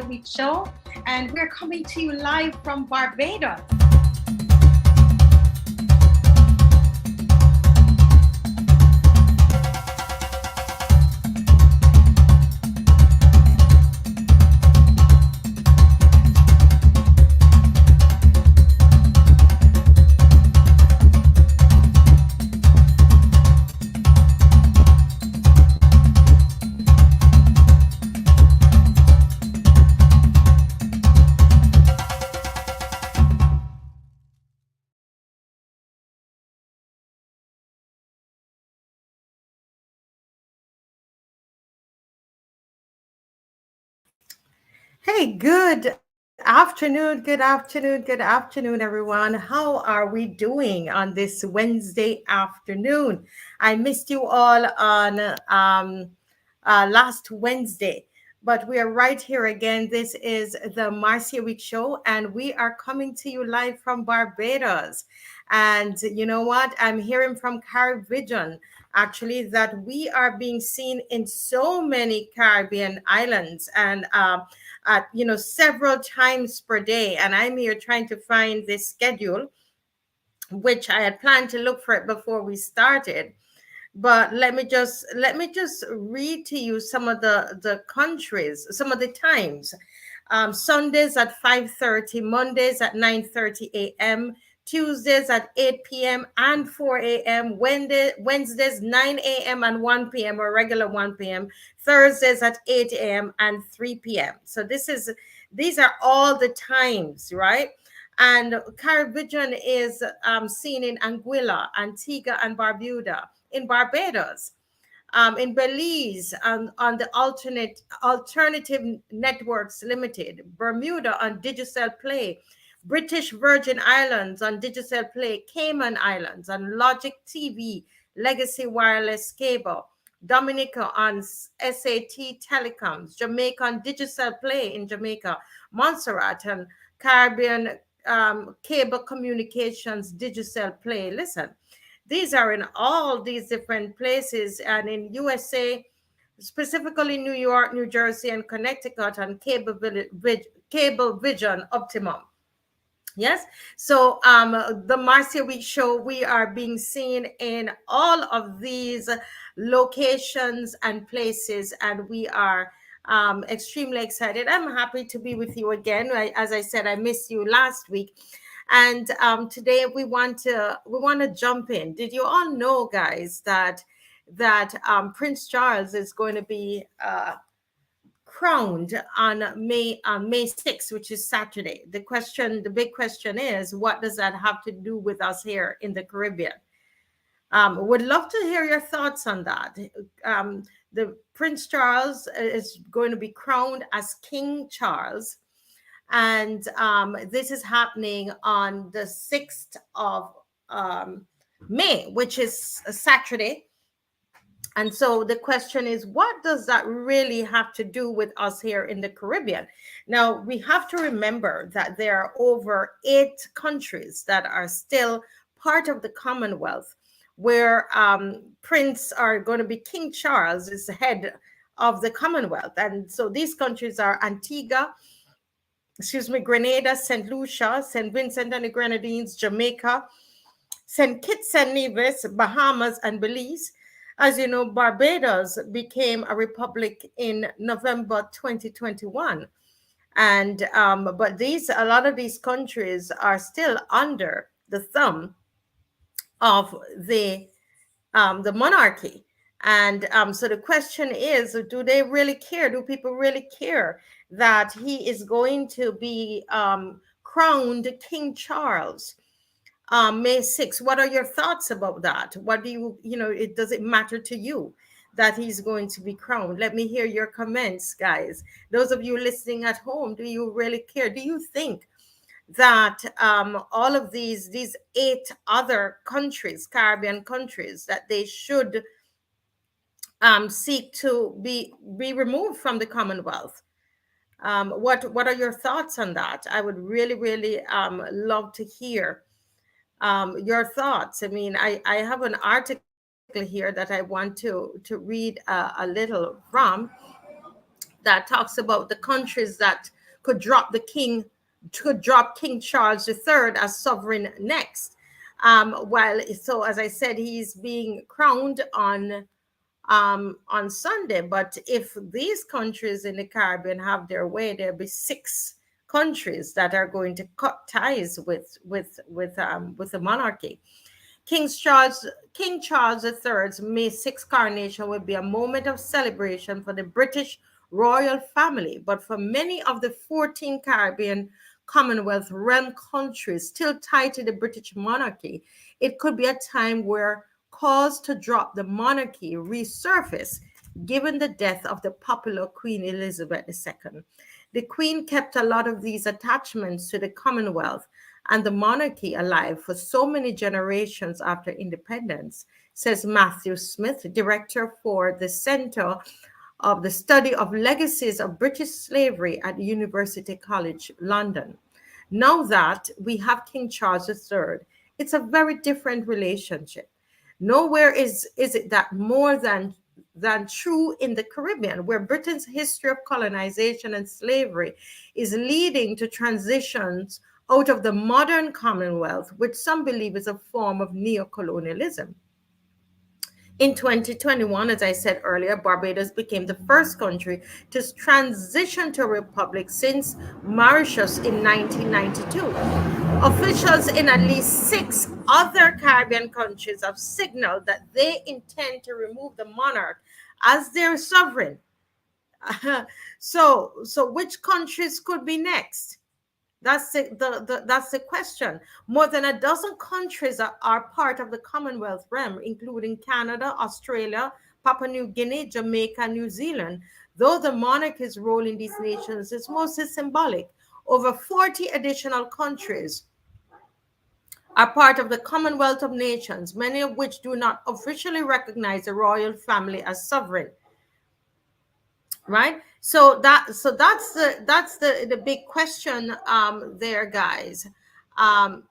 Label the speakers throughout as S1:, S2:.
S1: Week Show, and we're coming to you live from Barbados. Hey, good afternoon, everyone. How are we doing on this Wednesday afternoon? I missed you all on last Wednesday, but we are right here again. This is the Marcia Week Show, and we are coming to you live from Barbados. And you know what? I'm hearing from Caribbean actually that we are being seen in so many Caribbean islands and at several times per day, and I'm here trying to find this schedule, which I had planned to look for it before we started. But let me just read to you some of the countries, some of the times. Sundays at 5:30, Mondays at 9:30 a.m., Tuesdays at 8 p.m. and 4 a.m., Wednesdays 9 a.m. and 1 p.m. or regular 1 p.m., Thursdays at 8 a.m. and 3 p.m. So these are all the times, right? And Caribbean is seen in Anguilla, Antigua and Barbuda, in Barbados, in Belize, on the Alternative Networks Limited, Bermuda on Digicel Play, British Virgin Islands on Digicel Play, Cayman Islands on Logic TV, Legacy Wireless Cable, Dominica on SAT Telecoms, Jamaica on Digicel Play in Jamaica, Montserrat and Caribbean Cable Communications Digicel Play. Listen, these are in all these different places, and in USA, specifically New York, New Jersey, and Connecticut on Cable Vision Optimum. Yes. So the Marcia Week Show, we are being seen in all of these locations and places, and we are extremely excited. I'm happy to be with you again. As I said, I missed you last week, and today we want to jump in. Did you all know, guys, that Prince Charles is going to be crowned on May 6th, which is Saturday? The big question is, what does that have to do with us here in the Caribbean? Would love to hear your thoughts on that. The Prince Charles is going to be crowned as King Charles, and this is happening on the 6th of May, which is a Saturday. And so the question is, what does that really have to do with us here in the Caribbean? Now, we have to remember that there are over 8 countries that are still part of the Commonwealth, where Prince are going to be King Charles is the head of the Commonwealth. And so these countries are Antigua, Grenada, St. Lucia, St. Vincent and the Grenadines, Jamaica, St. Kitts and Nevis, Bahamas, and Belize. As you know, Barbados became a republic in November 2021. And but a lot of these countries are still under the thumb of the monarchy. And so the question is, do they really care? Do people really care that he is going to be crowned King Charles May 6th? What are your thoughts about that? What do does it matter to you that he's going to be crowned? Let me hear your comments, guys. Those of you listening at home, do you really care? Do you think that all of these 8 other countries, Caribbean countries, that they should seek to be removed from the Commonwealth? What are your thoughts on that? I would really love to hear your thoughts. I mean, I have an article here that I want to read a little from, that talks about the countries that could drop the king, could drop King Charles III as sovereign next. While, so as I said, he's being crowned on Sunday. But if these countries in the Caribbean have their way, there'll be six countries that are going to cut ties with the monarchy. King Charles King Charles III's May 6th coronation will be a moment of celebration for the British royal family, but for many of the 14 Caribbean Commonwealth realm countries still tied to the British monarchy, it could be a time where calls to drop the monarchy resurface given the death of the popular Queen Elizabeth II. The Queen kept a lot of these attachments to the Commonwealth and the monarchy alive for so many generations after independence, says Matthew Smith, director for the Center of the Study of Legacies of British Slavery at University College London. Now that we have King Charles III, it's a very different relationship. Nowhere is it that more than true in the Caribbean, where Britain's history of colonization and slavery is leading to transitions out of the modern Commonwealth, which some believe is a form of neocolonialism. In 2021, as I said earlier, Barbados became the first country to transition to a republic since Mauritius in 1992. Officials in at least six other Caribbean countries have signaled that they intend to remove the monarch as their sovereign. So which countries could be next? That's the question. More than a dozen countries are part of the Commonwealth realm, including Canada, Australia, Papua New Guinea, Jamaica, New Zealand. Though the monarchy's role in these nations is mostly symbolic, over 40 additional countries are part of the Commonwealth of Nations, many of which do not officially recognize the royal family as sovereign. Right? So that's the big question there, guys. Um,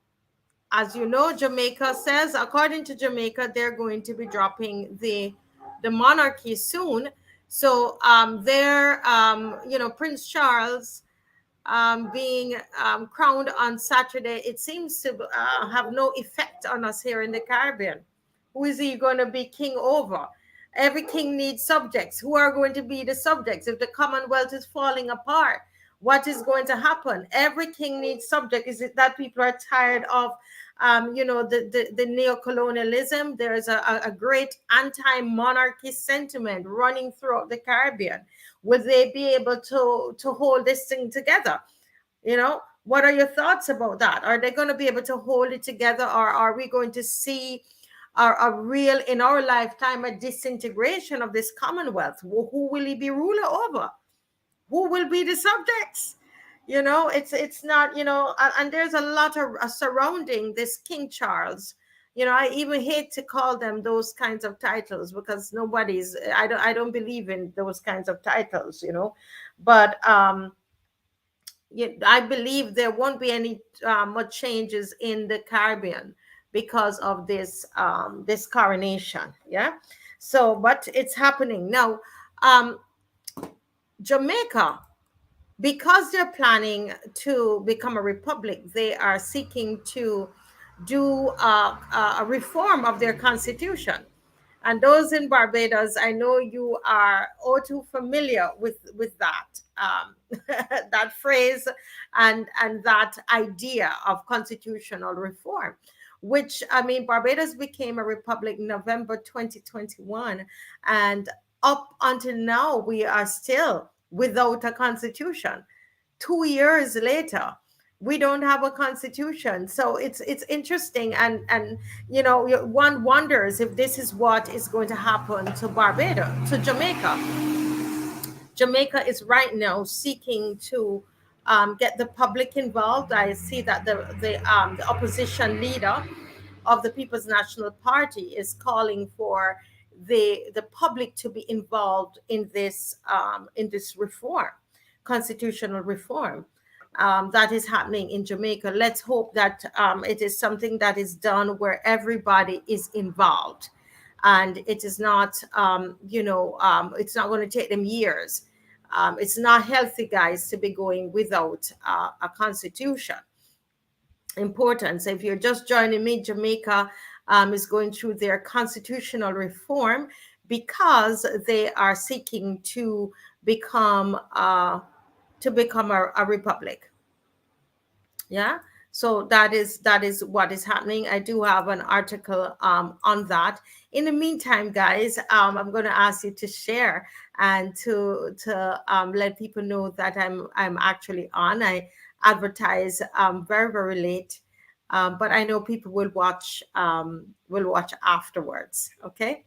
S1: as you know, Jamaica says, according to Jamaica, they're going to be dropping the monarchy soon. So Prince Charles being crowned on Saturday, it seems to have no effect on us here in the Caribbean. Who is he going to be king over? Every king needs subjects. Who are going to be the subjects? If the Commonwealth is falling apart, what is going to happen? Every king needs subjects. Is it that people are tired of, the neo-colonialism? There's a great anti-monarchy sentiment running throughout the Caribbean. Will they be able to hold this thing together? What are your thoughts about that? Are they going to be able to hold it together, or are we going to see a real, in our lifetime, a disintegration of this Commonwealth? Who will he be ruler over? Who will be the subjects? It's not, and there's a lot of surrounding this King Charles. I even hate to call them those kinds of titles, because I don't believe in those kinds of titles. But I believe there won't be any much changes in the Caribbean because of this coronation. Yeah. So, but it's happening now. um, Jamaica, because they're planning to become a republic, they are seeking to do a reform of their constitution. And those in Barbados, I know you are all too familiar with that that phrase and that idea of constitutional reform. Which, I mean, Barbados became a republic in November 2021, and up until now, we are still without a constitution. 2 years later, we don't have a constitution. So it's interesting, and one wonders if this is what is going to happen to Barbados, to Jamaica. Jamaica is right now seeking to get the public involved. I see that the opposition leader of the People's National Party is calling for the public to be involved in this reform, constitutional reform, that is happening in Jamaica. Let's hope that it is something that is done where everybody is involved, and it is not, it's not going to take them years. It's not healthy, guys, to be going without a constitution. Important. So if you're just joining me, Jamaica is going through their constitutional reform because they are seeking become uh, to become a republic. Yeah. So that is what is happening. I do have an article on that. In the meantime, guys, I'm going to ask you to share and to let people know that I'm actually on. I advertise very very late, but I know people will watch afterwards. Okay.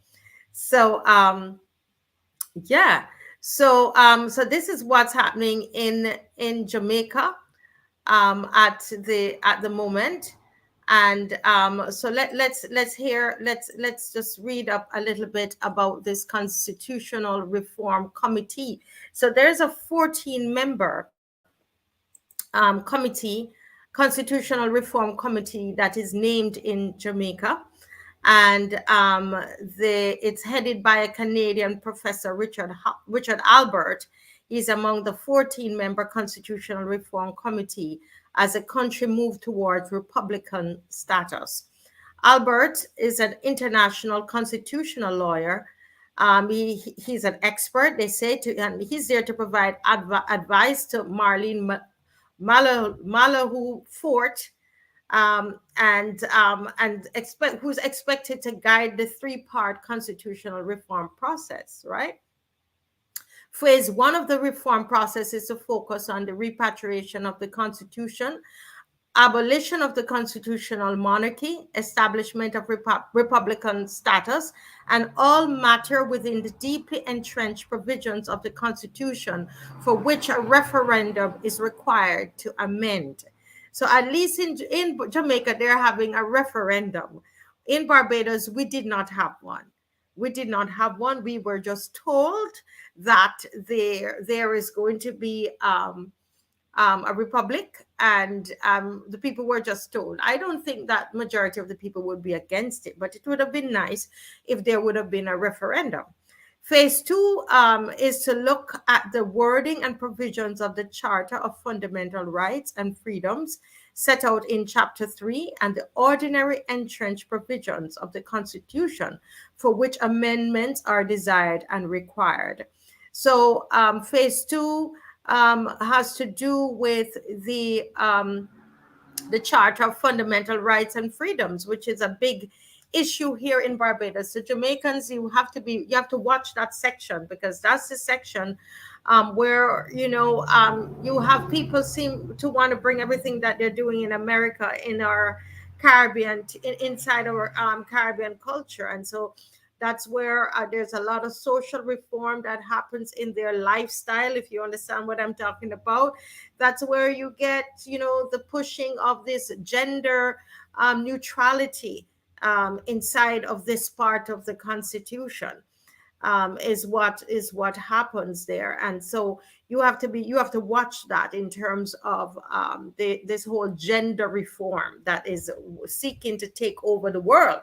S1: So yeah. So this is what's happening in Jamaica at the moment. And so let's just read up a little bit about this constitutional reform committee. So there's a 14 member committee, constitutional reform committee, that is named in Jamaica. And it's headed by a Canadian professor, Richard Albert. He's among the 14-member Constitutional Reform Committee as the country moved towards Republican status. Albert is an international constitutional lawyer. He's an expert, they say, and he's there to provide advice to Marlene Malahou Fort, and who's expected to guide the three-part constitutional reform process, right? Phase one of the reform process is to focus on the repatriation of the Constitution, abolition of the constitutional monarchy, establishment of republican status, and all matter within the deeply entrenched provisions of the Constitution for which a referendum is required to amend. So at least in Jamaica, they're having a referendum. In Barbados, we did not have one. We did not have one. We were just told that there is going to be a republic, and the people were just told. I don't think that majority of the people would be against it, but it would have been nice if there would have been a referendum. Phase two is to look at the wording and provisions of the Charter of Fundamental Rights and Freedoms set out in Chapter 3 and the ordinary entrenched provisions of the Constitution for which amendments are desired and required. So phase two has to do with the Charter of Fundamental Rights and Freedoms, which is a big issue here in Barbados. So Jamaicans, you have to watch that section, because that's the section where you have people seem to want to bring everything that they're doing in America in our Caribbean inside our Caribbean culture. And so that's where there's a lot of social reform that happens in their lifestyle, if you understand what I'm talking about. That's where you get, the pushing of this gender neutrality inside of this part of the Constitution. Is what happens there. And so you have to watch that in terms of this whole gender reform that is seeking to take over the world.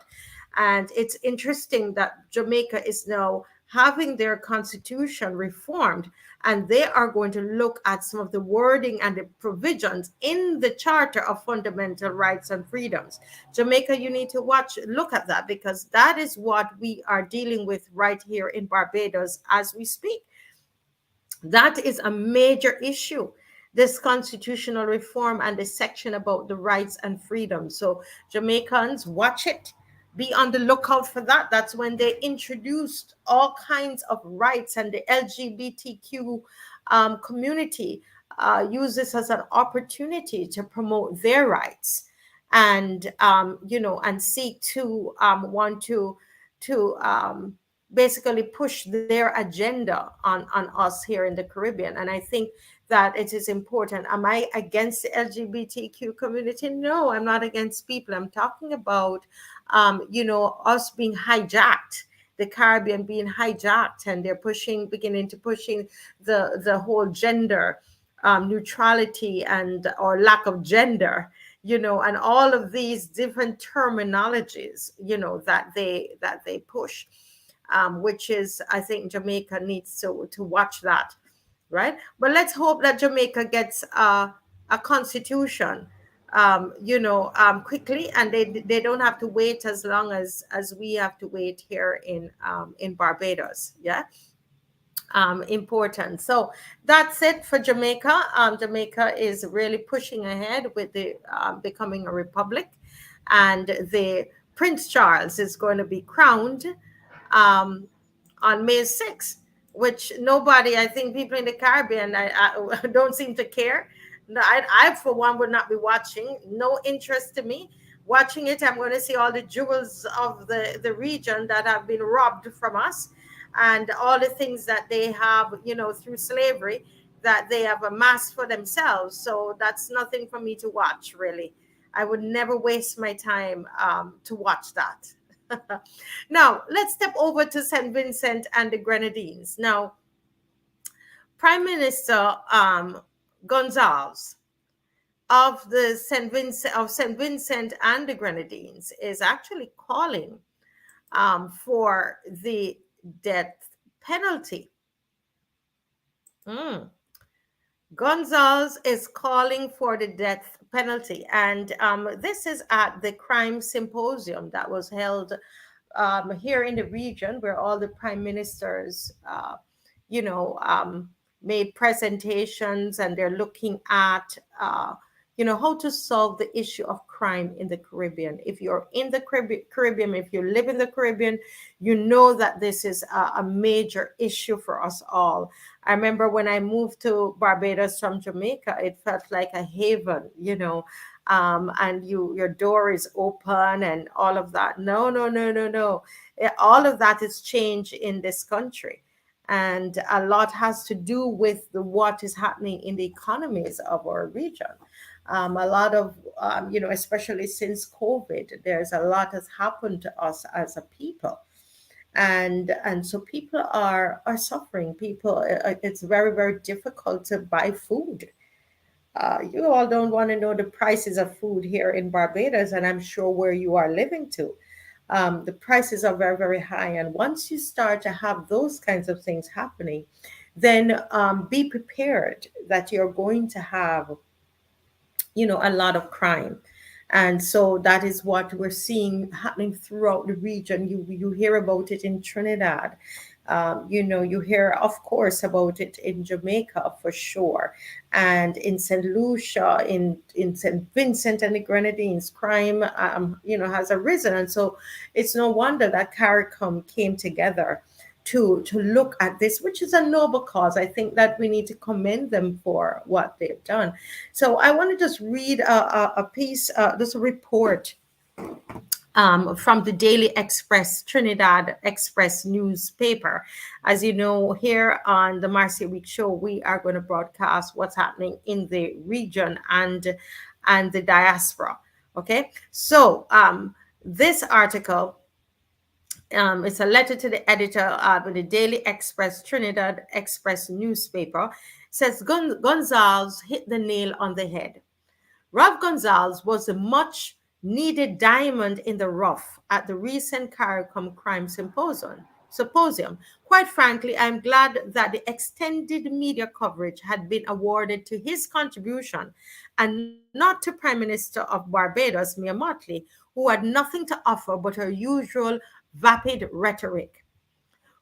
S1: And it's interesting that Jamaica is now having their constitution reformed, and they are going to look at some of the wording and the provisions in the Charter of Fundamental Rights and Freedoms. Jamaica, you need to look at that, because that is what we are dealing with right here in Barbados as we speak. That is a major issue, this constitutional reform and the section about the rights and freedoms. So Jamaicans, watch it. Be on the lookout for that. That's when they introduced all kinds of rights, and the LGBTQ community use this as an opportunity to promote their rights, and and seek to want to basically push their agenda on us here in the Caribbean. And I think that it is important. Am I against the LGBTQ community? No, I'm not against people. I'm talking about, us being hijacked, the Caribbean being hijacked, and they're beginning to pushing the whole gender neutrality and or lack of gender, and all of these different terminologies, that they push, which is, I think Jamaica needs to watch that, right? But let's hope that Jamaica gets a constitution, quickly, and they don't have to wait as long as we have to wait here in Barbados. Yeah, important. So that's it for Jamaica. Jamaica is really pushing ahead with the becoming a republic, and the Prince Charles is going to be crowned um, on May 6th, which nobody, I think people in the Caribbean, I don't seem to care. No, I, for one, would not be watching. No interest to me. Watching it, I'm going to see all the jewels of the region that have been robbed from us, and all the things that they have, through slavery, that they have amassed for themselves. So that's nothing for me to watch, really. I would never waste my time to watch that. Now, let's step over to St. Vincent and the Grenadines. Now, Prime Minister Gonsalves of St. Vincent and the Grenadines is actually calling for the death penalty. Mm. Gonzalez is calling for the death penalty, and this is at the crime symposium that was held here in the region, where all the prime ministers, you know, um, made presentations, and they're looking at, how to solve the issue of crime in the Caribbean. If you're in the Caribbean, if you live in the Caribbean, you know that this is a major issue for us all. I remember when I moved to Barbados from Jamaica, it felt like a haven, and your door is open and all of that. No, no, no, no, no. All of that is changed in this country, and a lot has to do with what is happening in the economies of our region. A lot of, especially since COVID, there's a lot has happened to us as a people, and so people are suffering. People, it's very, very difficult to buy food. You all don't want to know the prices of food here in Barbados, and I'm sure where you are living too. The prices are very, very high. And once you start to have those kinds of things happening, then be prepared that you're going to have, a lot of crime. And so that is what we're seeing happening throughout the region. You hear about it in Trinidad. You hear, of course, about it in Jamaica for sure, and in St. Lucia, in St. Vincent and the Grenadines, crime, has arisen. And so it's no wonder that CARICOM came together to look at this, which is a noble cause. I think that we need to commend them for what they've done. So I want to just read a piece, this report from the Daily Express, Trinidad Express newspaper. As you know, here on the Marcia Week Show, we are going to broadcast what's happening in the region and the diaspora. Okay, so this article, it's a letter to the editor of the Daily Express, Trinidad Express newspaper. Says Gonsalves hit the nail on the head. Rob Gonsalves was a much needed diamond in the rough at the recent CARICOM Crime Symposium. Quite frankly, I'm glad that the extended media coverage had been awarded to his contribution and not to Prime Minister of Barbados, Mia Mottley, who had nothing to offer but her usual vapid rhetoric.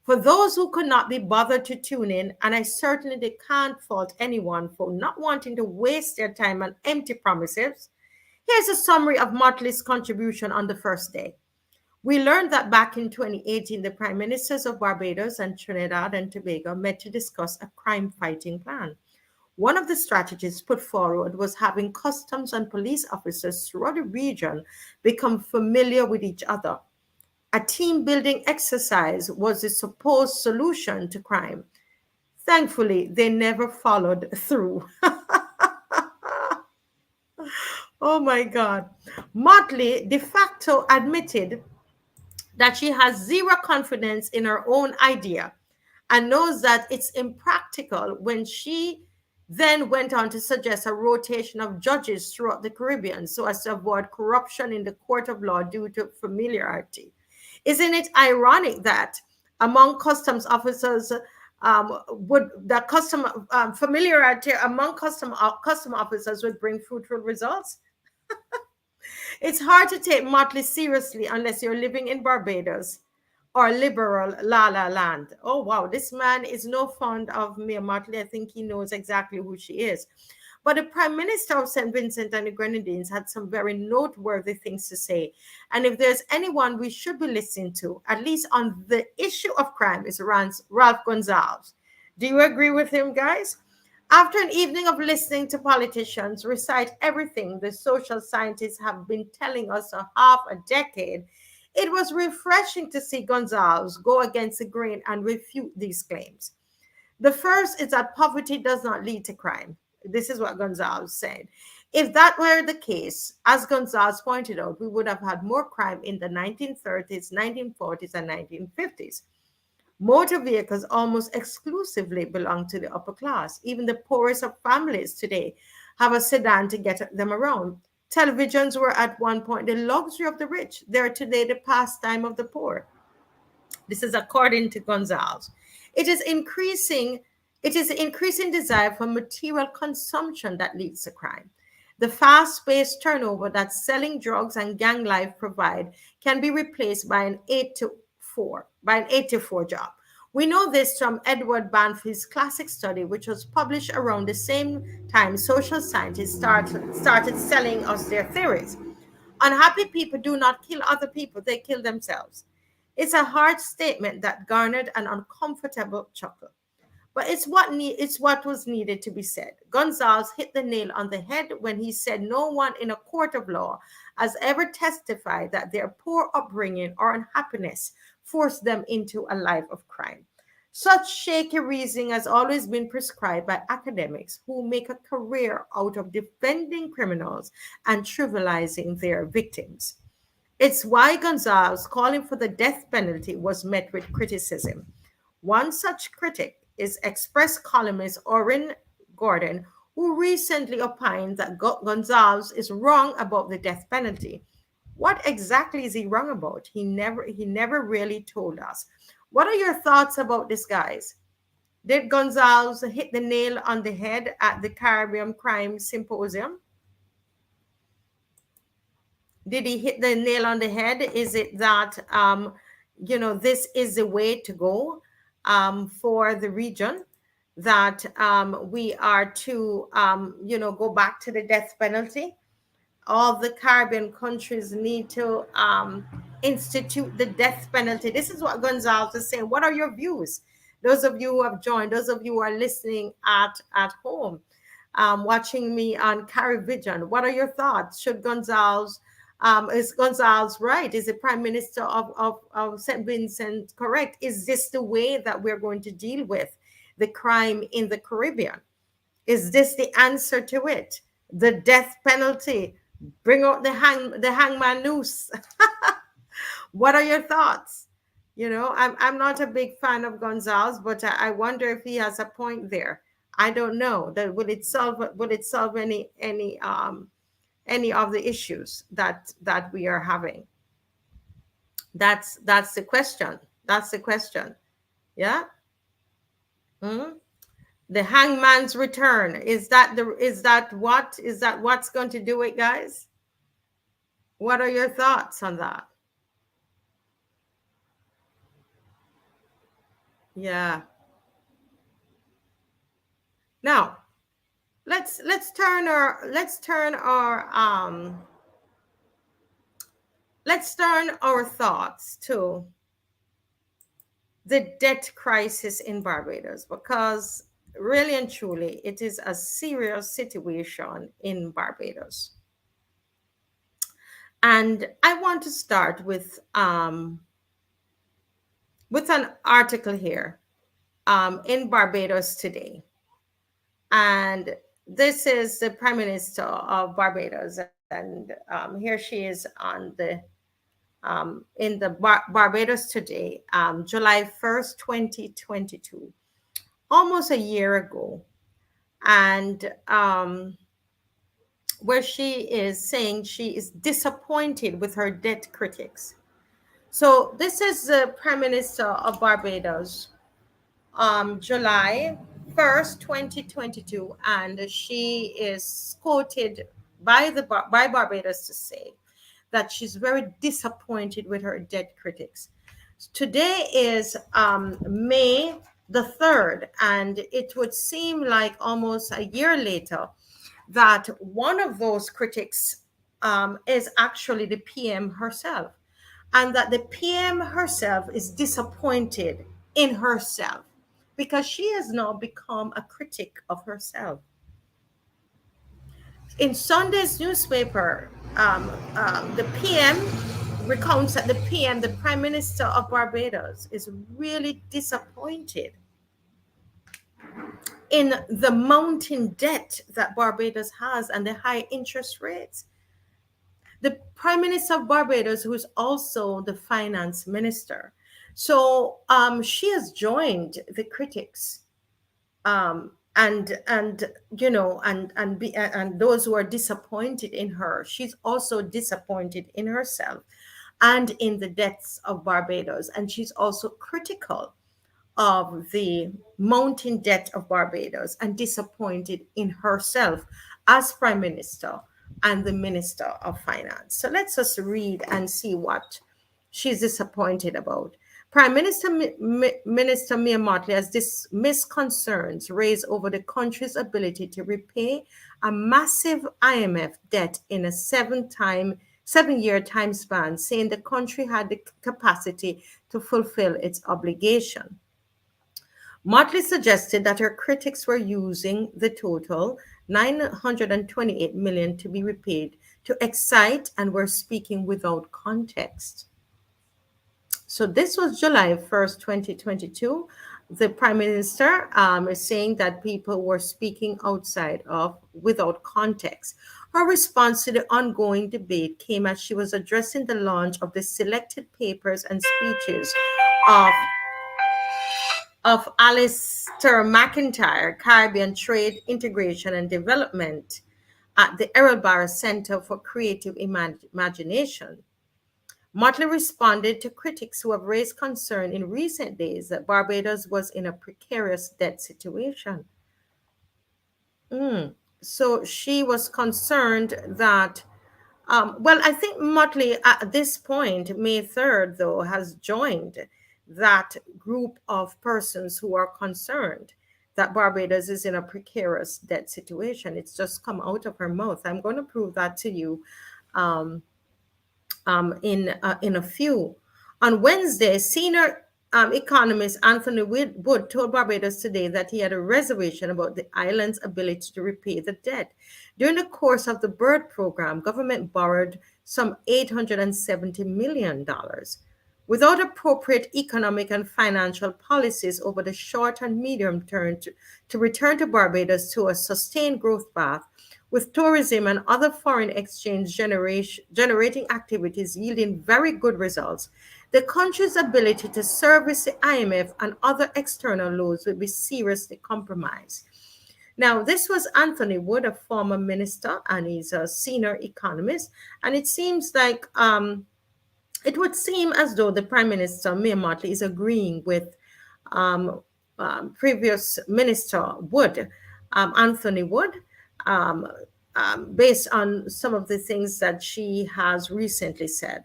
S1: For those who could not be bothered to tune in, and I certainly can't fault anyone for not wanting to waste their time on empty promises, here's a summary of Motley's contribution on the first day. We learned that back in 2018, the prime ministers of Barbados and Trinidad and Tobago met to discuss a crime fighting plan. One of the strategies put forward was having customs and police officers throughout the region become familiar with each other. A team building exercise was the supposed solution to crime. Thankfully, they never followed through. Oh my God. Motley de facto admitted that she has zero confidence in her own idea and knows that it's impractical, when she then went on to suggest a rotation of judges throughout the Caribbean so as to avoid corruption in the court of law due to familiarity. Isn't it ironic that among customs officers would the custom familiarity among custom officers would bring fruitful results? It's hard to take Motley seriously unless you're living in Barbados or liberal La La Land. Oh wow, this man is no fond of Mia Motley. I think he knows exactly who she is. But the Prime Minister of St. Vincent and the Grenadines had some very noteworthy things to say. And if there's anyone we should be listening to, at least on the issue of crime, is Ralph Gonsalves. Do you agree with him, guys? After an evening of listening to politicians recite everything the social scientists have been telling us a half a decade, it was refreshing to see Gonsalves go against the grain and refute these claims. The first is that poverty does not lead to crime. This is what Gonsalves said. If that were the case, as Gonsalves pointed out, we would have had more crime in the 1930s, 1940s, and 1950s. Motor vehicles almost exclusively belong to the upper class. Even the poorest of families today have a sedan to get them around. Televisions were at one point the luxury of the rich. They are today the pastime of the poor. This is according to Gonzalez. It is increasing, it is increasing desire for material consumption that leads to crime. The fast-paced turnover that selling drugs and gang life provide can be replaced by an 8 to 4 job. We know this from Edward Banfi's classic study, which was published around the same time social scientists started selling us their theories. Unhappy people do not kill other people, they kill themselves. It's a hard statement that garnered an uncomfortable chuckle. But it's what was needed to be said. Gonzalez hit the nail on the head when he said no one in a court of law has ever testified that their poor upbringing or unhappiness forced them into a life of crime. Such shaky reasoning has always been prescribed by academics who make a career out of defending criminals and trivializing their victims. It's why Gonzalez calling for the death penalty was met with criticism. One such critic is Express columnist Orrin Gordon, who recently opined that Gonzalez is wrong about the death penalty. What exactly is he wrong about? He never really told us. What are your thoughts about this, guys? Did Gonzalez hit the nail on the head at the Caribbean Crime Symposium? Did he hit the nail on the head? Is it that this is the way to go for the region? That we are to go back to the death penalty? All the Caribbean countries need to institute the death penalty. This is what Gonzalez is saying. What are your views? Those of you who have joined, those of you who are listening at home, watching me on Carivision, what are your thoughts? Is Gonzalez right? Is the Prime Minister of St. Vincent correct? Is this the way that we're going to deal with the crime in the Caribbean? Is this the answer to it? The death penalty? Bring out the hangman noose. What are your thoughts? I'm not a big fan of Gonzalez, but I wonder if he has a point there. I don't know. That will it solve any of the issues that we are having? That's the question. That's the question. Yeah. Mhm. The hangman's return, is that what's going to do it, guys? What are your thoughts on that? Yeah. Now, let's turn our thoughts to the debt crisis in Barbados, because really and truly it is a serious situation in Barbados. And I want to start with an article here in Barbados today. And this is the Prime Minister of Barbados, and here she is on the in the Barbados today, July 1st, 2022, almost a year ago, and where she is saying she is disappointed with her debt critics. So this is the Prime Minister of Barbados July 1st, 2022, and she is quoted by Barbados to say that she's very disappointed with her dead critics. Today is May the 3rd, and it would seem like almost a year later that one of those critics is actually the PM herself, and that the PM herself is disappointed in herself because she has now become a critic of herself. In Sunday's newspaper, the PM recounts that the PM, the Prime Minister of Barbados, is really disappointed in the mounting debt that Barbados has and the high interest rates. The Prime Minister of Barbados, who is also the finance minister. So she has joined the critics, and you know, and those who are disappointed in her. She's also disappointed in herself and in the debts of Barbados, and she's also critical of the mounting debt of Barbados and disappointed in herself as Prime Minister and the Minister of Finance. So let's just read and see what she's disappointed about. Prime Minister Minister Mia Mottley has dismissed concerns raised over the country's ability to repay a massive IMF debt in a 7-year time span, saying the country had the capacity to fulfill its obligation. Motley suggested that her critics were using the total 928 million to be repaid to excite and were speaking without context. So this was July 1st, 2022. The Prime Minister is saying that people were speaking outside of without context. Her response to the ongoing debate came as she was addressing the launch of the selected papers and speeches of Alistair McIntyre, Caribbean Trade, Integration and Development at the Errol Barra Center for Creative Imagination. Motley responded to critics who have raised concern in recent days that Barbados was in a precarious debt situation. So she was concerned that well, I think Motley at this point, May 3rd, though, has joined that group of persons who are concerned that Barbados is in a precarious debt situation. It's just come out of her mouth. I'm going to prove that to you um, in a few. On Wednesday, senior economist Anthony Wood told Barbados Today that he had a reservation about the island's ability to repay the debt. During the course of the BIRD program, government borrowed some $870 million. Without appropriate economic and financial policies over the short and medium term to return to Barbados to a sustained growth path, with tourism and other foreign exchange generating activities yielding very good results, the country's ability to service the IMF and other external loans will be seriously compromised. Now, this was Anthony Wood, a former minister, and he's a senior economist. And it seems like it would seem as though the Prime Minister, Mia Mottley, is agreeing with um, previous Minister Wood, Anthony Wood, um, based on some of the things that she has recently said.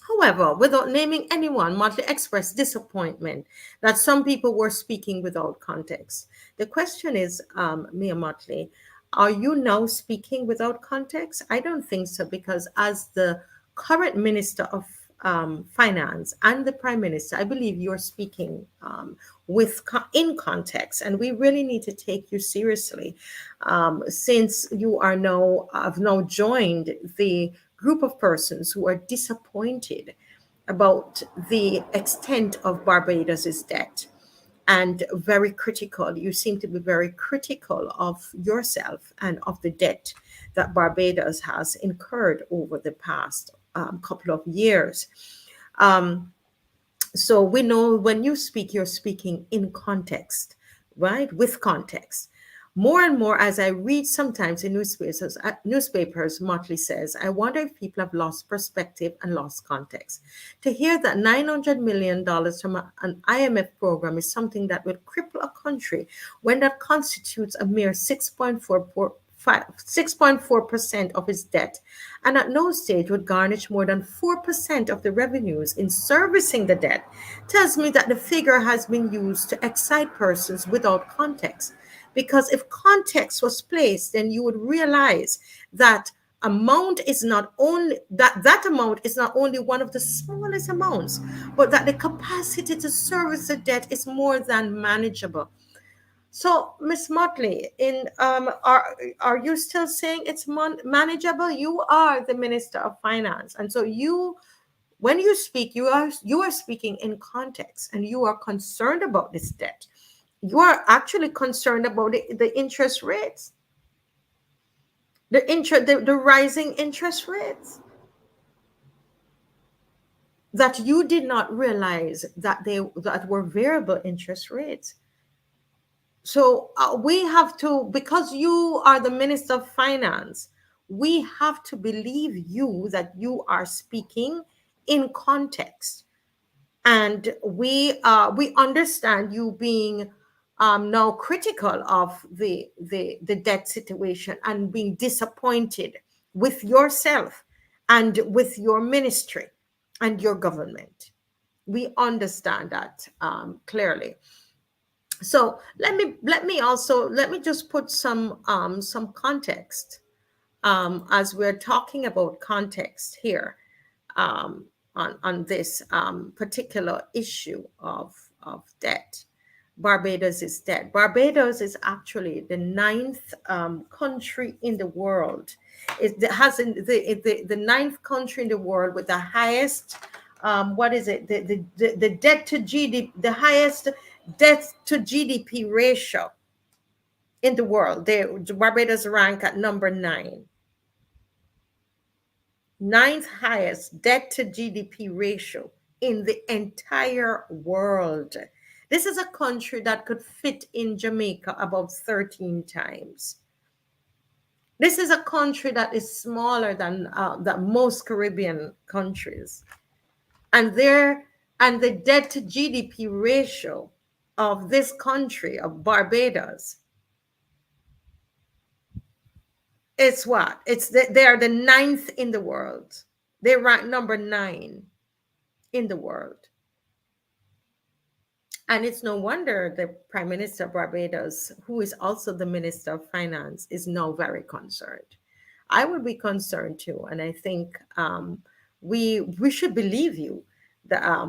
S1: However, without naming anyone, Motley expressed disappointment that some people were speaking without context. The question is, Mia Motley, are you now speaking without context? I don't think so, because as the current Minister of Finance and the Prime Minister, I believe you're speaking in context, and we really need to take you seriously since you are now have now joined the group of persons who are disappointed about the extent of Barbados's debt and very critical. You seem to be very critical of yourself and of the debt that Barbados has incurred over the past couple of years. So we know when you speak, you're speaking in context, right? With context. More and more, as I read sometimes in newspapers, Motley says, I wonder if people have lost perspective and lost context. To hear that $900 million from an IMF program is something that would cripple a country when that constitutes a mere 6.4% of its debt, and at no stage would garnish more than 4% of the revenues in servicing the debt, tells me that the figure has been used to excite persons without context. Because if context was placed, then you would realize that that amount is not only one of the smallest amounts, but that the capacity to service the debt is more than manageable. So, Miss Motley, are you still saying it's manageable? You are the Minister of Finance, and so when you speak, you are speaking in context, and you are concerned about this debt. You are actually concerned about the interest rates, the rising interest rates that you did not realize that were variable interest rates. So we have to, because you are the Minister of Finance, we have to believe you that you are speaking in context, and we understand you being now critical of the debt situation and being disappointed with yourself and with your ministry and your government. We understand that clearly. So let me just put some context as we're talking about context here, um, on this particular issue of debt. Barbados is dead. Barbados is actually the ninth country in the world. It has the ninth country in the world with the highest, what is it? The debt to GDP, the highest debt to GDP ratio in the world. Barbados rank at number nine. Ninth highest debt to GDP ratio in the entire world. This is a country that could fit in Jamaica about 13 times. This is a country that is smaller than most Caribbean countries. And the debt to GDP ratio of this country, of Barbados, it's what? They are the ninth in the world. They rank number nine in the world. And it's no wonder the Prime Minister of Barbados, who is also the Minister of Finance, is now very concerned. I would be concerned too, and I think we should believe you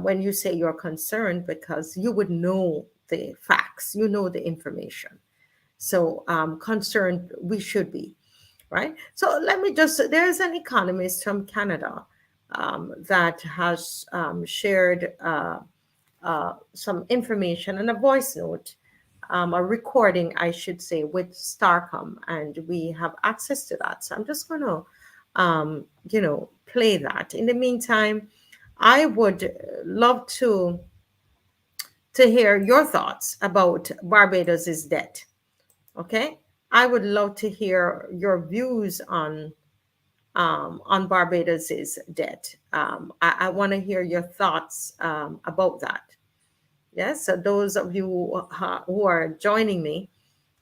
S1: when you say you're concerned, because you would know the facts, you know the information. So concerned we should be, right? So there's an economist from Canada that has shared some information and a voice note, a recording, I should say, with Starcom, and we have access to that. So I'm just going to, play that. In the meantime, I would love to hear your thoughts about Barbados's debt. Okay, I would love to hear your views on Barbados's debt. I want to hear your thoughts about that. Yes, so those of you who are joining me,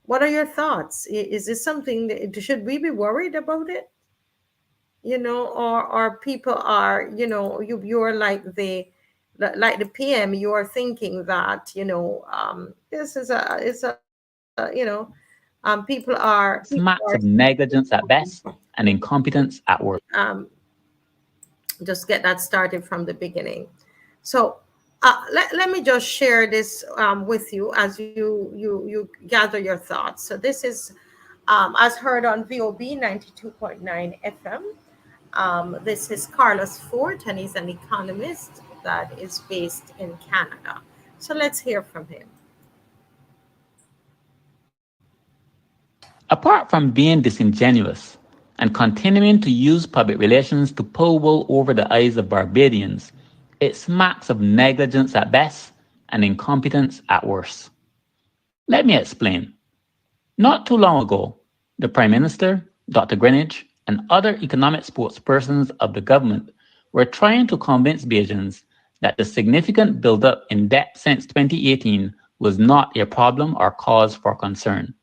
S1: what are your thoughts? Is this something should we be worried about it? Or people are, you're like the PM, you are thinking that, this is people
S2: Smacks of negligence at best and incompetence at worst.
S1: just get that started from the beginning. So let me just share this with you as you gather your thoughts. So this is as heard on VOB 92.9 FM. This is Carlos Fort, and he's an economist that is based in Canada. So let's hear from him.
S2: Apart from being disingenuous and continuing to use public relations to pull wool over the eyes of Barbadians, it smacks of negligence at best and incompetence at worst. Let me explain. Not too long ago, the Prime Minister, Dr. Greenwich, and other economic spokespersons of the government were trying to convince Bajans that the significant buildup in debt since 2018 was not a problem or cause for concern.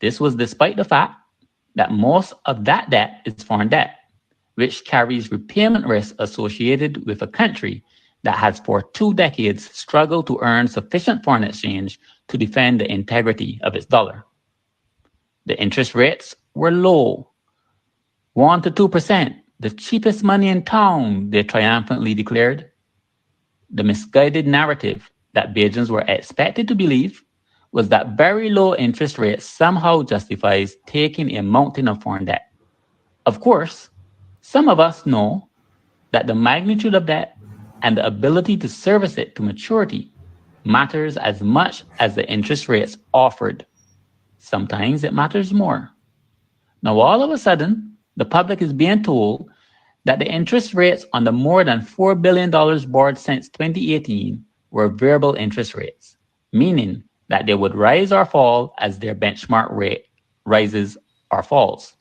S2: This was despite the fact that most of that debt is foreign debt, which carries repayment risk associated with a country that has for 2 decades struggled to earn sufficient foreign exchange to defend the integrity of its dollar. The interest rates were low, 1 to 2%, the cheapest money in town, they triumphantly declared. The misguided narrative that Bajans were expected to believe was that very low interest rates somehow justifies taking a mountain of foreign debt. Of course, some of us know that the magnitude of debt and the ability to service it to maturity matters as much as the interest rates offered. Sometimes it matters more. Now, all of a sudden, the public is being told that the interest rates on the more than $4 billion borrowed since 2018 were variable interest rates, meaning that they would rise or fall as their benchmark rate rises or falls.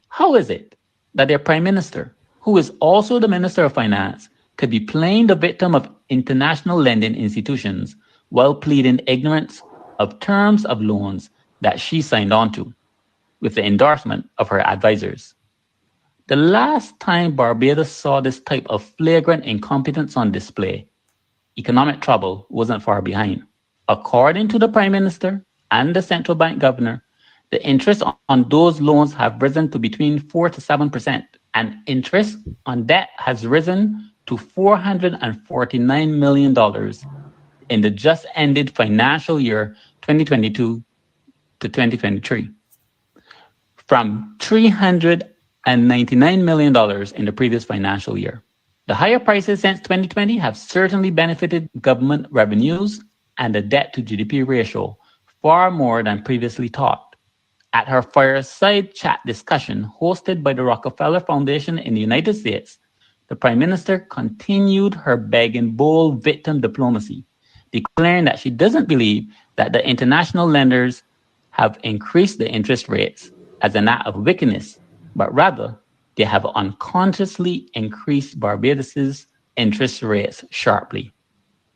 S2: How is it that their prime minister, who is also the minister of finance, could be playing the victim of international lending institutions while pleading ignorance of terms of loans that she signed on to with the endorsement of her advisors? The last time Barbados saw this type of flagrant incompetence on display, economic trouble wasn't far behind. According to the Prime Minister and the central bank governor, the interest on those loans have risen to between 4 to 7%, and interest on debt has risen to $449 million in the just ended financial year 2022 to 2023, from $399 million in the previous financial year. The higher prices since 2020 have certainly benefited government revenues and the debt to GDP ratio far more than previously thought. At her fireside chat discussion hosted by the Rockefeller Foundation in the United States, the Prime Minister continued her beg and bowl victim diplomacy, declaring that she doesn't believe that the international lenders have increased the interest rates as an act of wickedness, but rather they have unconsciously increased Barbados's interest rates sharply.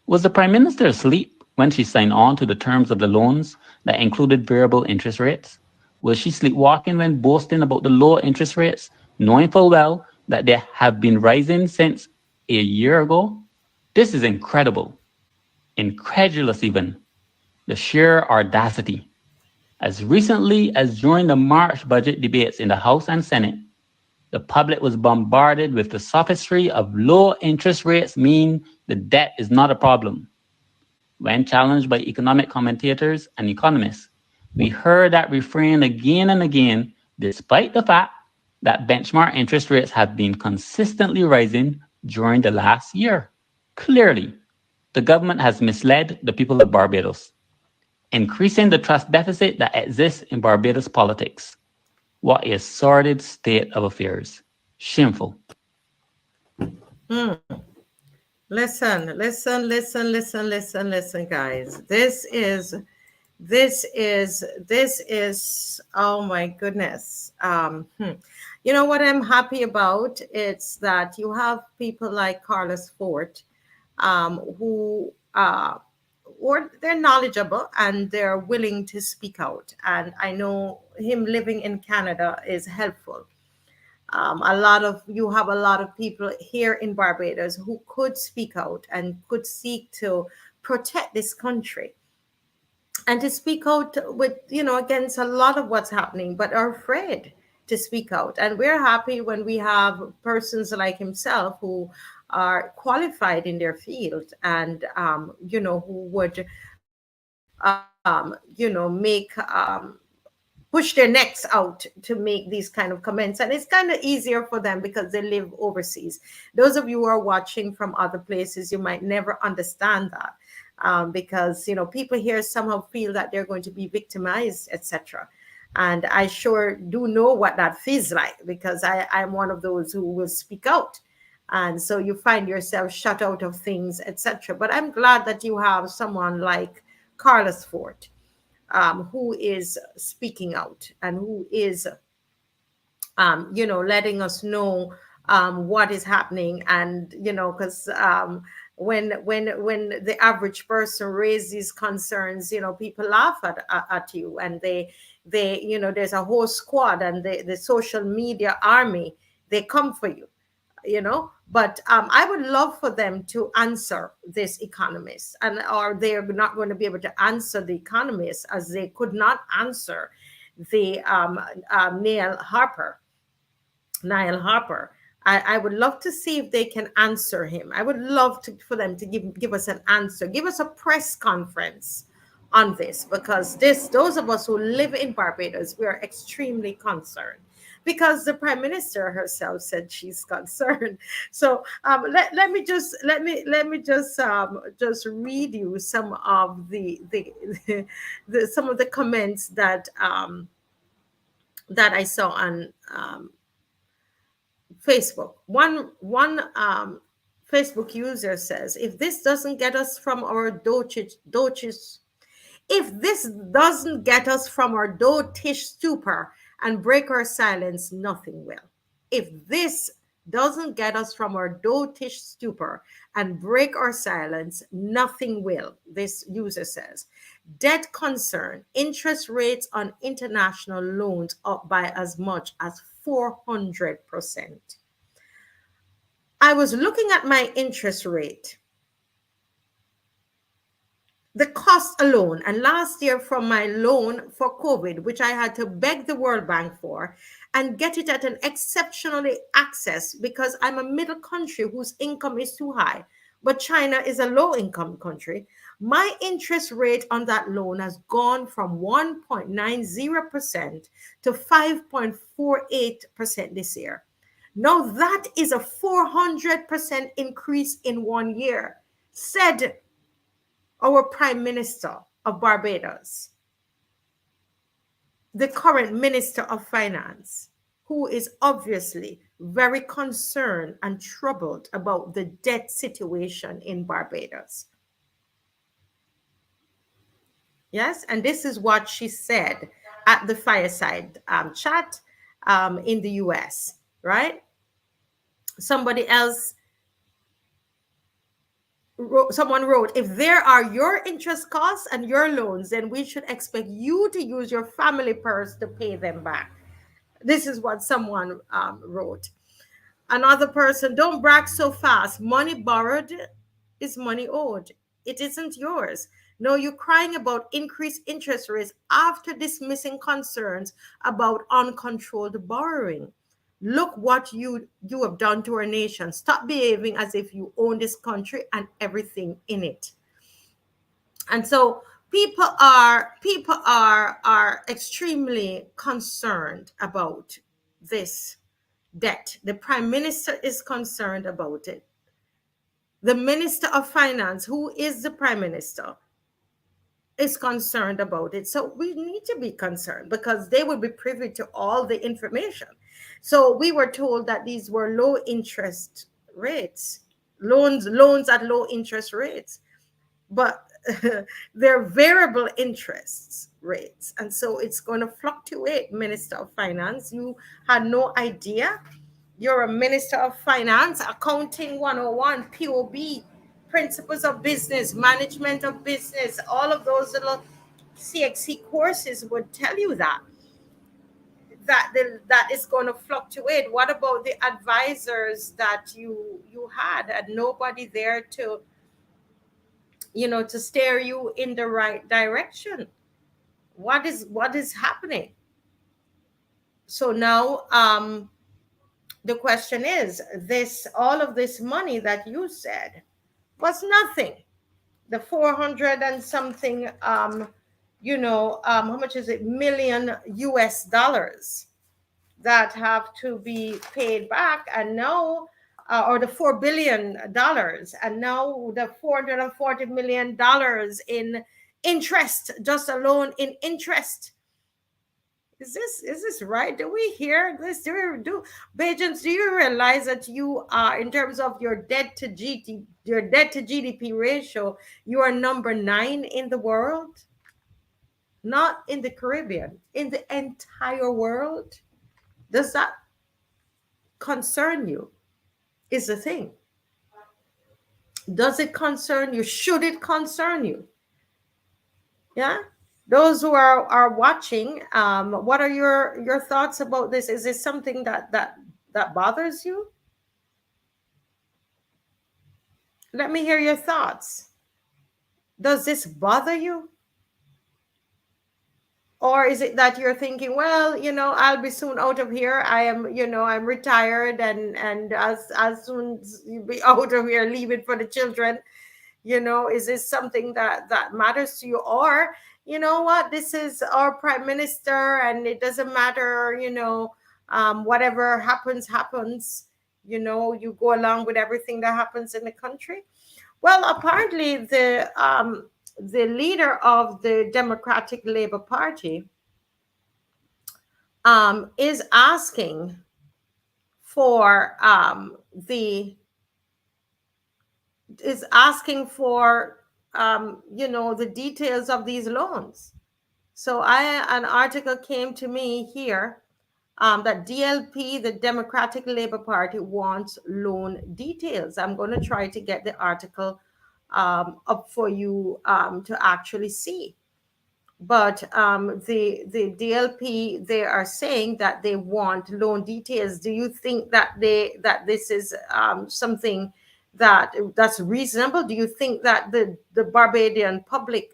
S2: Was the Prime Minister asleep when she signed on to the terms of the loans that included variable interest rates? Was she sleepwalking when boasting about the low interest rates, knowing full well that they have been rising since a year ago? This is incredible, incredulous even, the sheer audacity. As recently as during the March budget debates in the House and Senate, the public was bombarded with the sophistry of low interest rates mean the debt is not a problem. When challenged by economic commentators and economists, we heard that refrain again and again, despite the fact that benchmark interest rates have been consistently rising during the last year. Clearly, the government has misled the people of Barbados, increasing the trust deficit that exists in Barbados politics. What a sordid state of affairs. Shameful.
S1: Hmm. Listen, guys. This is oh my goodness. You know what I'm happy about? It's that you have people like Carlos Fort, who or they're knowledgeable and they're willing to speak out. And I know him living in Canada is helpful. A lot of you have a lot of people here in Barbados who could speak out and could seek to protect this country and to speak out with, against a lot of what's happening, but are afraid to speak out. And we're happy when we have persons like himself who are qualified in their field and who would make push their necks out to make these kind of comments. And it's kind of easier for them because they live overseas. Those of you who are watching from other places, you might never understand that, because people here somehow feel that they're going to be victimized, etc. And I sure do know what that feels like because I'm one of those who will speak out. And so you find yourself shut out of things, etc. But I'm glad that you have someone like Carlos Fort, who is speaking out and who is letting us know what is happening. And because when the average person raises these concerns, people laugh at you, and they there's a whole squad, and the social media army, they come for you. But I would love for them to answer this economist, and or they're not going to be able to answer the economist as they could not answer the Niall Harper. I would love to see if they can answer him. I would love for them to give us an answer, give us a press conference on this, because those of us who live in Barbados, we are extremely concerned, because the prime minister herself said she's concerned. So let me just read you some of the some of the comments that I saw on Facebook. One Facebook user says, if this doesn't get us from our dotish, if this doesn't get us from our dotish stupor and break our silence, nothing will. If this doesn't get us from our dotish stupor and break our silence, nothing will, this user says. Debt concern, interest rates on international loans up by as much as 400%. I was looking at my interest rate, the cost alone, and last year from my loan for COVID, which I had to beg the World Bank for and get it at an exceptionally access, because I'm a middle country whose income is too high, but China is a low income country. My interest rate on that loan has gone from 1.90% to 5.48% this year. Now that is a 400% increase in 1 year, said our Prime Minister of Barbados, the current Minister of Finance, who is obviously very concerned and troubled about the debt situation in Barbados. Yes, and this is what she said at the fireside chat in the US, right? Somebody else someone wrote, if there are your interest costs and your loans, then we should expect you to use your family purse to pay them back. This is what someone wrote. Another person, don't brag so fast. Money borrowed is money owed. It isn't yours. No, you're crying about increased interest rates after dismissing concerns about uncontrolled borrowing. Look what you have done to our nation. Stop behaving as if you own this country and everything in it. And so people are extremely concerned about this debt. The prime minister is concerned about it. The minister of finance, who is the prime minister, is concerned about it. So we need to be concerned, because they will be privy to all the information. So we were told that these were low interest rates, loans at low interest rates, but they're variable interests rates, and so it's going to fluctuate. Minister of Finance, you had no idea? You're a minister of finance, accounting 101, POB, principles of business, management of business, all of those little CXC courses would tell you that is going to fluctuate. What about the advisors that you had and nobody there to to steer you in the right direction? What is happening? So now the question is, this all of this money that you said was nothing. The 400 and something how much is it, million US dollars that have to be paid back, and now or the $4 billion, and now the $440 million in interest, just alone in interest. Is this right? Do we hear this? Do Bajans, do you realize that you are, in terms of your debt to GDP ratio, you are number 9 in the world? not in the Caribbean, in the entire world. Does that concern you? Is the thing. Does it concern you? Should it concern you? Yeah. Those who are watching, what are your thoughts about this? Is this something that bothers you? Let me hear your thoughts. Does this bother you? Or is it that you're thinking, well, I'll be soon out of here. I am, I'm retired, and as soon as you be out of here, leave it for the children. Is this something that matters to you? Or, you know what, this is our prime minister, and it doesn't matter, whatever happens, you go along with everything that happens in the country. Well, apparently the leader of the Democratic Labour Party is asking for the is asking for the details of these loans. So an article came to me here, that DLP, the Democratic Labour Party, wants loan details. I'm going to try to get the article up for you to actually see. But the DLP, they are saying that they want loan details. Do you think that this is something that's reasonable? Do you think that the Barbadian public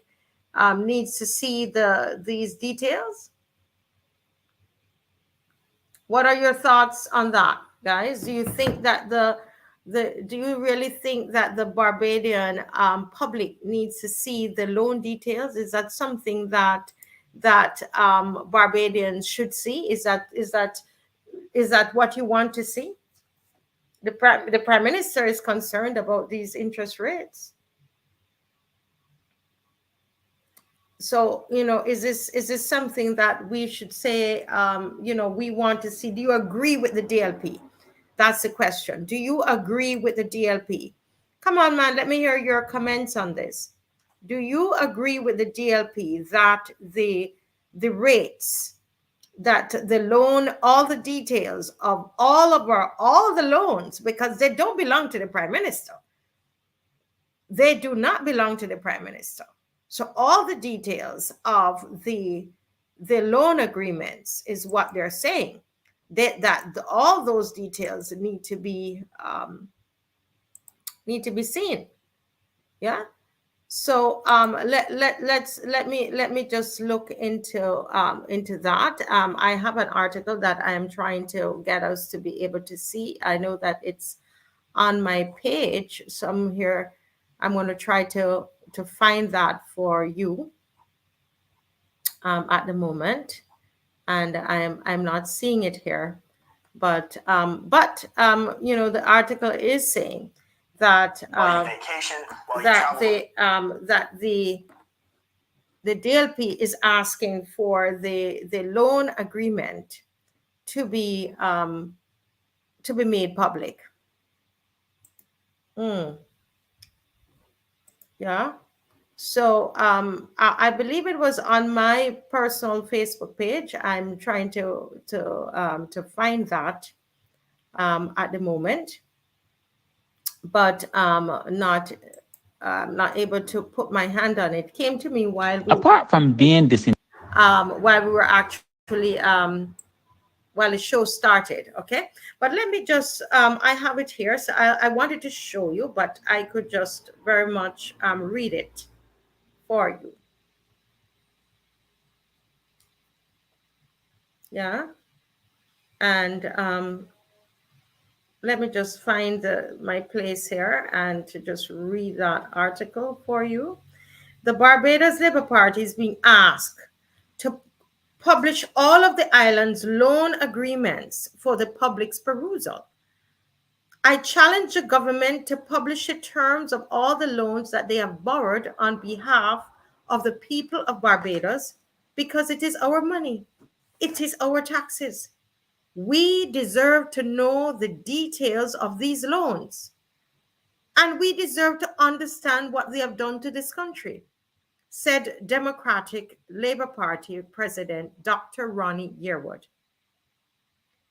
S1: needs to see these details? What are your thoughts on that, guys? Do you think that do you really think that the Barbadian public needs to see the loan details? Is that something that Barbadians should see? Is that what you want to see? The prime minister is concerned about these interest rates. So, is this something that we should say, we want to see? Do you agree with the DLP? That's the question. Do you agree with the DLP? Come on, man, let me hear your comments on this. Do you agree with the DLP that the rates, that the loan, all the details of all the loans, because they don't belong to the prime minister. They do not belong to the prime minister. So all the details of the loan agreements is what they're saying. That all those details need to be seen. Yeah. So let me just look into that. I have an article that I am trying to get us to be able to see. I know that it's on my page, so I'm going to try to find that for you at the moment, and I'm not seeing it here. But the article is saying that the DLP is asking for the loan agreement to be made public. Yeah. So I believe it was on my personal Facebook page. I'm trying to find that at the moment, but not able to put my hand on it. Came to me
S2: Apart from being
S1: while we were actually while the show started. Okay, but let me just I have it here, so I wanted to show you, but I could just very much read it for you. Yeah. And let me just find my place here and to just read that article for you. The Barbados Labour Party is being asked to publish all of the island's loan agreements for the public's perusal. I challenge the government to publish the terms of all the loans that they have borrowed on behalf of the people of Barbados, because it is our money. It is our taxes. We deserve to know the details of these loans, and we deserve to understand what they have done to this country. said Democratic Labour Party President Dr. Ronnie Yearwood.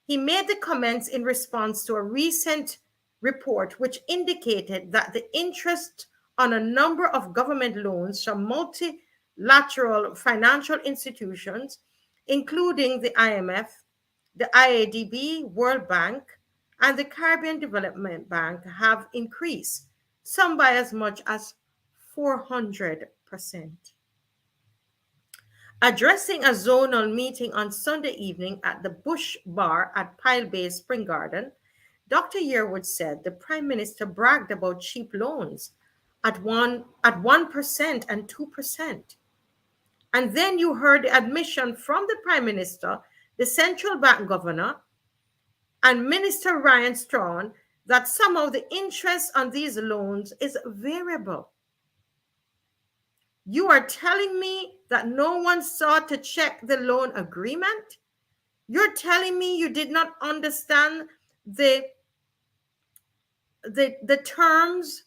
S1: He made the comments in response to a recent report which indicated that the interest on a number of government loans from multilateral financial institutions, including the IMF, the IADB, World Bank, and the Caribbean Development Bank, have increased, some by as much as 400%. Addressing a zonal meeting on Sunday evening at the Bush Bar at Pile Bay Spring Garden, Dr. Yearwood said the Prime Minister bragged about cheap loans at 1% and 2%. And then you heard the admission from the Prime Minister, the central bank governor, and Minister Ryan Strawn that somehow the interest on these loans is variable. You are telling me that no one sought to check the loan agreement? You're telling me you did not understand the the terms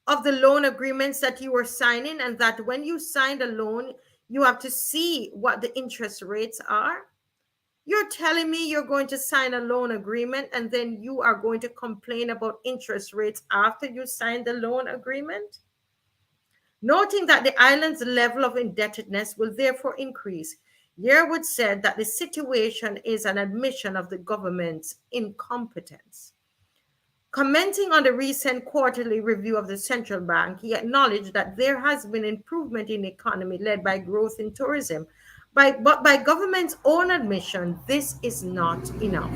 S1: of the loan agreements that you were signing, and that when you signed a loan, you have to see what the interest rates are? You're telling me you're going to sign a loan agreement and then you are going to complain about interest rates after you sign the loan agreement? Noting that the island's level of indebtedness will therefore increase, Yearwood said that the situation is an admission of the government's incompetence. Commenting on the recent quarterly review of the central bank, he acknowledged that there has been improvement in the economy led by growth in tourism. But by government's own admission, this is not enough.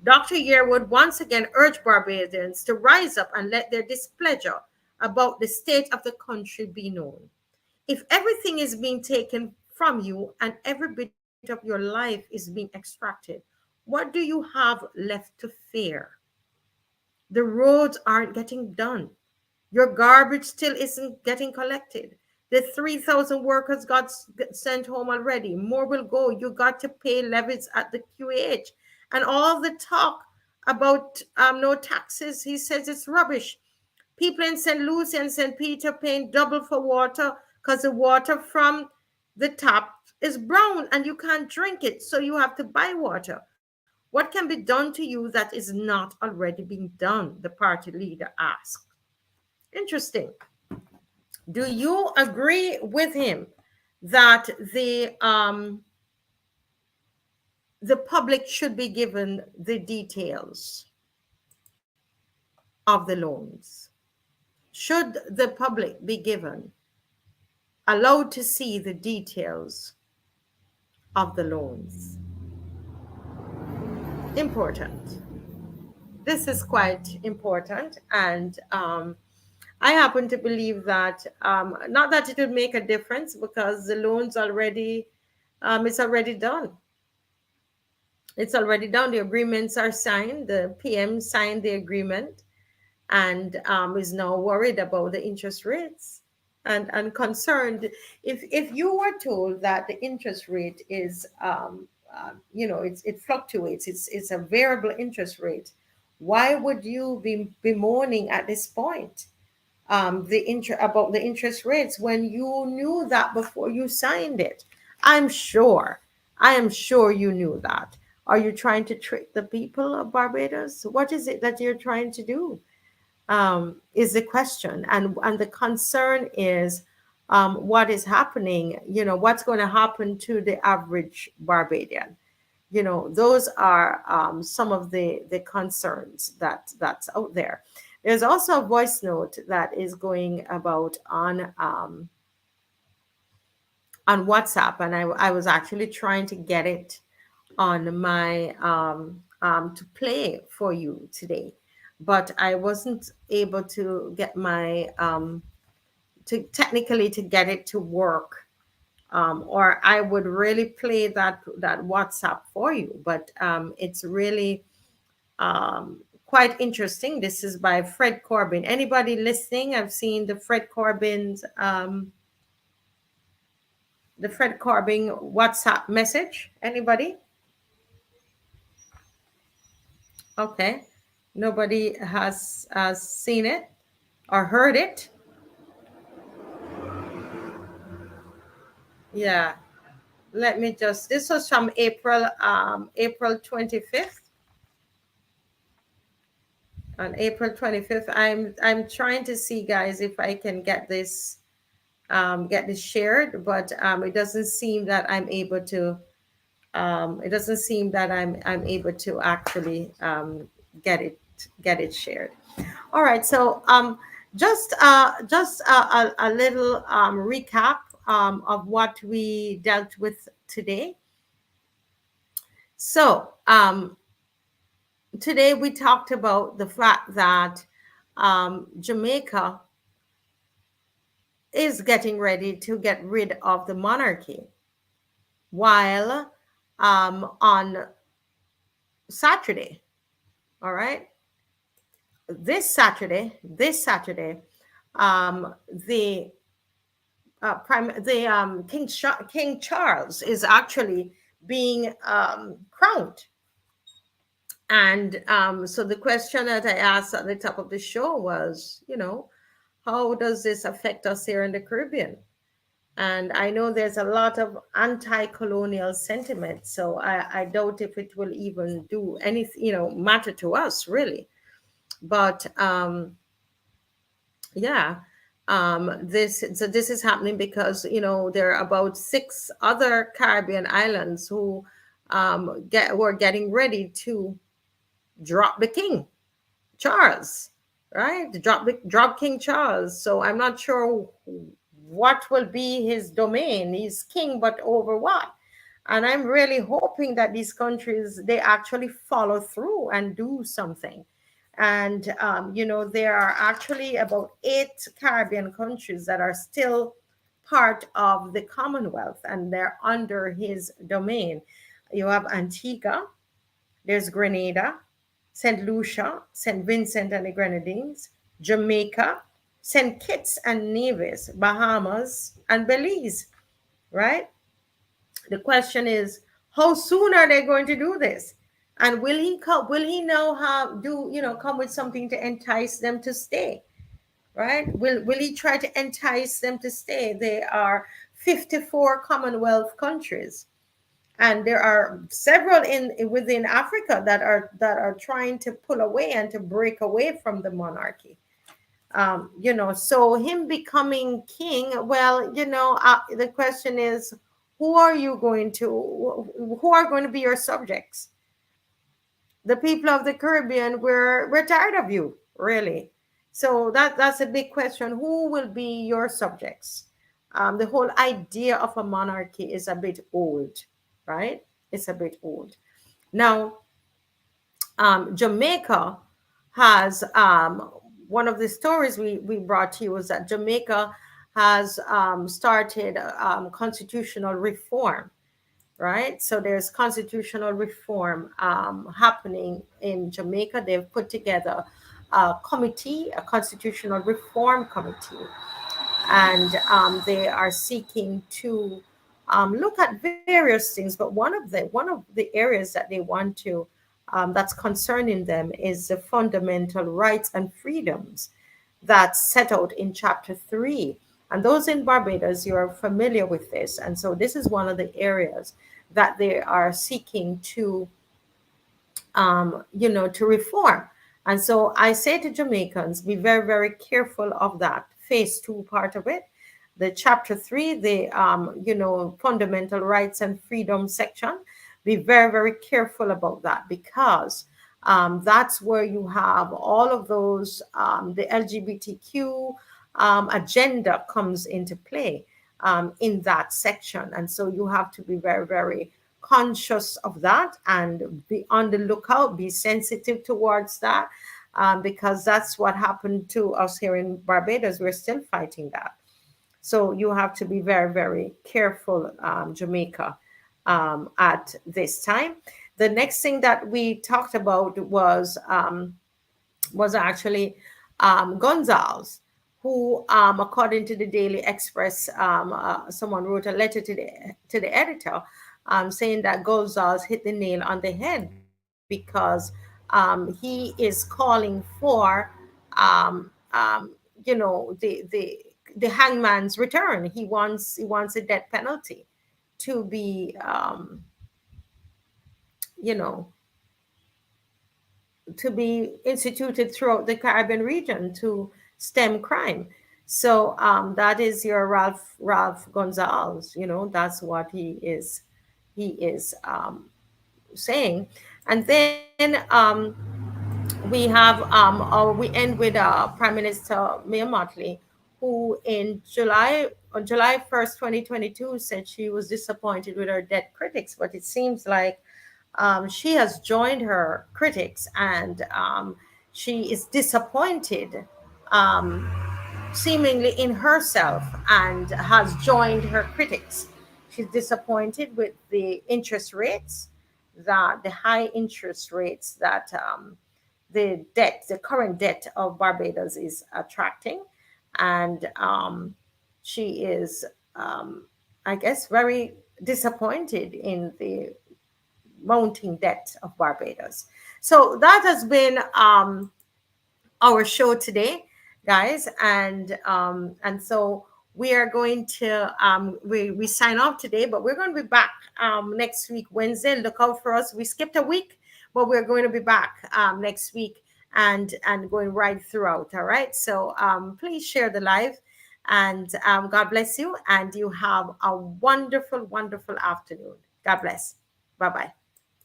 S1: Dr. Yearwood once again urged Barbadians to rise up and let their displeasure about the state of the country be known. If everything is being taken from you and every bit of your life is being extracted, what do you have left to fear? The roads aren't getting done. Your garbage still isn't getting collected. The 3,000 workers got sent home already. More will go. You got to pay levies at the QAH. And all the talk about no taxes, he says it's rubbish. People in St. Lucie and St. Peter paying double for water because the water from the tap is brown and you can't drink it. So you have to buy water. What can be done to you that is not already being done? The party leader asked. Interesting. Do you agree with him that the public should be given the details of the loans? Should the public be given, allowed to see the details of the loans? Important. This is quite important, and I happen to believe that not that it would make a difference because the loans already, it's already done. It's already done. The agreements are signed. The PM signed the agreement and is now worried about the interest rates and concerned. If you were told that the interest rate is, it fluctuates, it's a variable interest rate, why would you be bemoaning at this point about the interest rates when you knew that before you signed it? I'm sure. I am sure you knew that. Are you trying to trick the people of Barbados? What is it that you're trying to do? Is the question, and the concern is what is happening. What's going to happen to the average Barbadian. Those are some of the concerns that's out there. There's also a voice note that is going about on WhatsApp, and I was actually trying to get it on my to play for you today, but I wasn't able to get my to technically to get it to work, or I would really play that WhatsApp for you. But it's really quite interesting. This is by Fred Corbin. Anybody listening? I've seen the Fred Corbin WhatsApp message. Anybody? Okay. Nobody has seen it or heard it. Yeah. Let me just. This was from April 25th. On April 25th, I'm trying to see, guys, if I can get this shared, but it doesn't seem that I'm able to. It doesn't seem that I'm able to actually get it get it shared. All right, so just a little recap of what we dealt with today. So today we talked about the fact that Jamaica is getting ready to get rid of the monarchy, while on Saturday, all right, this Saturday, um, the King Charles is actually being crowned. And so the question that I asked at the top of the show was, how does this affect us here in the Caribbean? And I know there's a lot of anti-colonial sentiment, so I doubt if it will even do anything, matter to us really. But yeah, this is happening because there are about six other Caribbean islands who are getting ready to drop the king Charles, right? Drop King Charles. So I'm not sure what will be his domain. He's king, but over what? And I'm really hoping that these countries they actually follow through and do something. And there are actually about eight Caribbean countries that are still part of the Commonwealth, and they're under his domain. You have Antigua, there's Grenada, St. Lucia, St. Vincent and the Grenadines, Jamaica, St. Kitts and Nevis, Bahamas, and Belize, right? The question is, how soon are they going to do this? And will he now come with something to entice them to stay? Right? Will he try to entice them to stay? There are 54 Commonwealth countries, and there are several in within Africa that are trying to pull away and to break away from the monarchy. So him becoming king, well, the question is, who are going to be your subjects? The people of the Caribbean, we're tired of you, really. So that's a big question. Who will be your subjects? The whole idea of a monarchy is a bit old, right? It's a bit old. Now, Jamaica has one of the stories we brought to you was that Jamaica has started constitutional reform, right? So there's constitutional reform happening in Jamaica. They've put together a committee, a constitutional reform committee, and they are seeking to look at various things. But one of the areas that they want to that's concerning them is the fundamental rights and freedoms that's set out in chapter 3. And those in Barbados, you are familiar with this. And so this is one of the areas that they are seeking to reform. And so I say to Jamaicans, be very, very careful of that phase 2 part of it. The chapter 3, the fundamental rights and freedom section. Be very, very careful about that, because that's where you have all of those, the LGBTQ agenda comes into play in that section. And so you have to be very, very conscious of that and be on the lookout, be sensitive towards that, because that's what happened to us here in Barbados. We're still fighting that. So you have to be very, very careful, Jamaica, at this time. The next thing that we talked about was actually Gonsalves, who, according to the Daily Express, someone wrote a letter to the editor, saying that Gonsalves hit the nail on the head, because he is calling for, um, um, the the hangman's return. He wants a death penalty to be you know to be instituted throughout the Caribbean region to stem crime. So that is your Ralph Gonsalves. That's what he is saying. And then we end with Prime Minister Mia Mottley, who in July on July 1st, 2022, said she was disappointed with her debt critics, but it seems like she has joined her critics, and she is disappointed, um, seemingly in herself, and has joined her critics. She's disappointed with the interest rates, the high interest rates that the current debt of Barbados is attracting, and she is, um, I guess, very disappointed in the mounting debt of Barbados. So that has been our show today, guys, and so we are going to we sign off today, but we're going to be back next week Wednesday. Look out for us. We skipped a week, but we're going to be back next week, and going right throughout. All right. So please share the live, and God bless you, and you have a wonderful, wonderful afternoon. God bless. Bye bye.